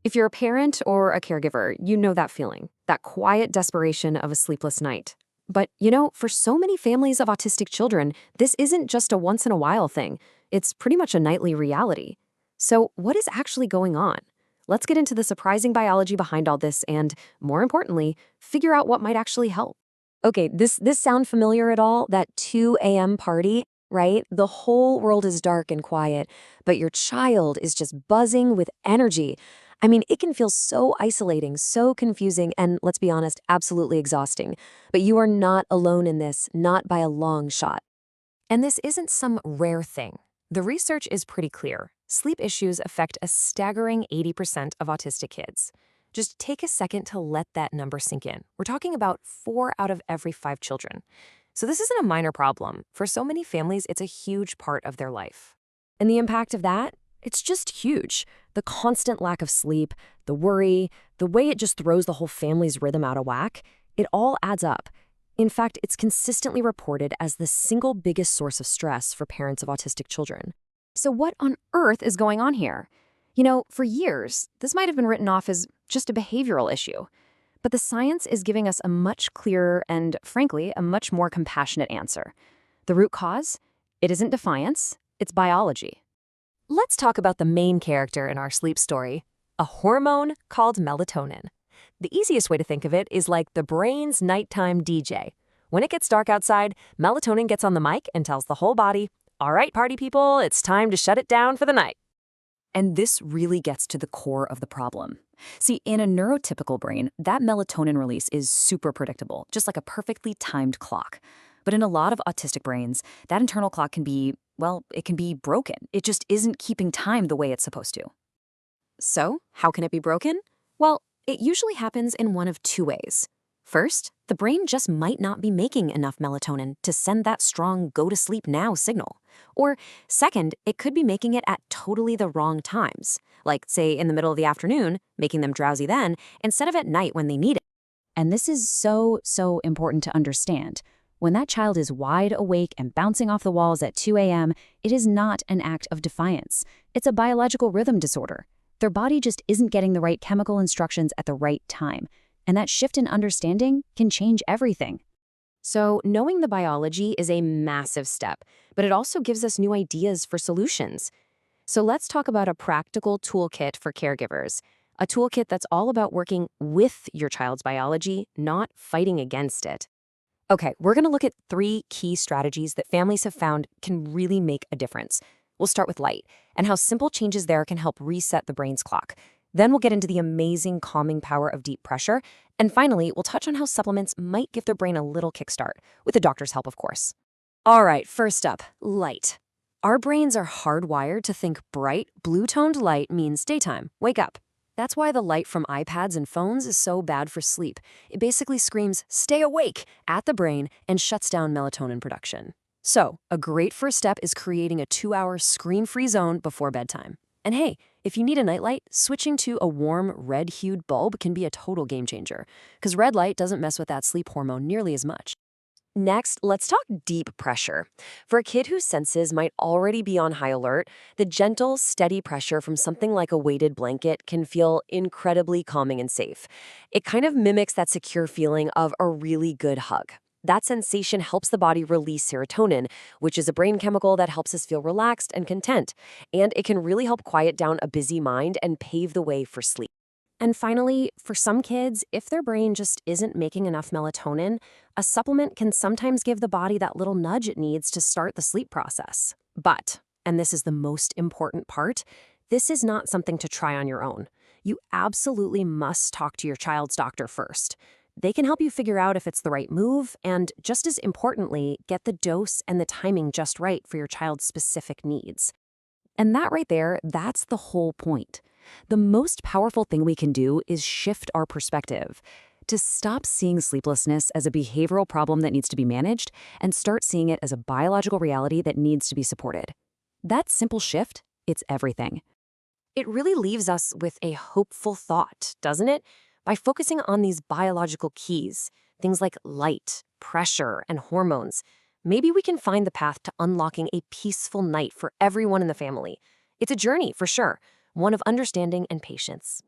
If you're a parent or a caregiver, you know that feeling, that quiet desperation of a sleepless night. But, for so many families of autistic children, this isn't just a once-in-a-while thing. It's pretty much a nightly reality. So, what is actually going on? Let's get into the surprising biology behind all this and, more importantly, figure out what might actually help. Okay, this sound familiar at all? That 2 a.m. party, right? The whole world is dark and quiet, but your child is just buzzing with energy. I mean, it can feel so isolating, so confusing, and let's be honest, absolutely exhausting. But you are not alone in this, not by a long shot. And this isn't some rare thing. The research is pretty clear. Sleep issues affect a staggering 80% of autistic kids. Just take a second to let that number sink in. We're talking about 4 out of every 5 children. So this isn't a minor problem. For so many families, it's a huge part of their life. And the impact of that? It's just huge. The constant lack of sleep, the worry, the way it just throws the whole family's rhythm out of whack, it all adds up. In fact, it's consistently reported as the single biggest source of stress for parents of autistic children. So what on earth is going on here? For years, this might have been written off as just a behavioral issue. But the science is giving us a much clearer and, frankly, a much more compassionate answer. The root cause? It isn't defiance, it's biology. Let's talk about the main character in our sleep story, a hormone called melatonin. The easiest way to think of it is like the brain's nighttime DJ. When it gets dark outside, melatonin gets on the mic and tells the whole body, "All right, party people, it's time to shut it down for the night." And this really gets to the core of the problem. See, in a neurotypical brain, that melatonin release is super predictable, just like a perfectly timed clock. But in a lot of autistic brains, that internal clock can be, it can be broken. It just isn't keeping time the way it's supposed to. So, how can it be broken? Well, it usually happens in one of 2 ways. First, the brain just might not be making enough melatonin to send that strong go-to-sleep-now signal. Or second, it could be making it at totally the wrong times, like, say, in the middle of the afternoon, making them drowsy then, instead of at night when they need it. And this is so important to understand. When that child is wide awake and bouncing off the walls at 2 a.m., it is not an act of defiance. It's a biological rhythm disorder. Their body just isn't getting the right chemical instructions at the right time. And that shift in understanding can change everything. So knowing the biology is a massive step, but it also gives us new ideas for solutions. So let's talk about a practical toolkit for caregivers, a toolkit that's all about working with your child's biology, not fighting against it. Okay, we're going to look at 3 key strategies that families have found can really make a difference. We'll start with light and how simple changes there can help reset the brain's clock. Then we'll get into the amazing calming power of deep pressure. And finally, we'll touch on how supplements might give their brain a little kickstart, with the doctor's help, of course. All right, first up, light. Our brains are hardwired to think bright, blue-toned light means daytime, wake up. That's why the light from iPads and phones is so bad for sleep. It basically screams, "Stay awake," at the brain and shuts down melatonin production. So, a great first step is creating a 2-hour screen-free zone before bedtime. And hey, if you need a nightlight, switching to a warm, red-hued bulb can be a total game changer, because red light doesn't mess with that sleep hormone nearly as much. Next, let's talk deep pressure. For a kid whose senses might already be on high alert, the gentle, steady pressure from something like a weighted blanket can feel incredibly calming and safe. It kind of mimics that secure feeling of a really good hug. That sensation helps the body release serotonin, which is a brain chemical that helps us feel relaxed and content. And it can really help quiet down a busy mind and pave the way for sleep. And finally, for some kids, if their brain just isn't making enough melatonin, a supplement can sometimes give the body that little nudge it needs to start the sleep process. But, and this is the most important part, this is not something to try on your own. You absolutely must talk to your child's doctor first. They can help you figure out if it's the right move and, just as importantly, get the dose and the timing just right for your child's specific needs. And that right there, that's the whole point. The most powerful thing we can do is shift our perspective, to stop seeing sleeplessness as a behavioral problem that needs to be managed and start seeing it as a biological reality that needs to be supported. That simple shift, it's everything. It really leaves us with a hopeful thought, doesn't it? By focusing on these biological keys, things like light, pressure, and hormones, maybe we can find the path to unlocking a peaceful night for everyone in the family. It's a journey, for sure, one of understanding and patience.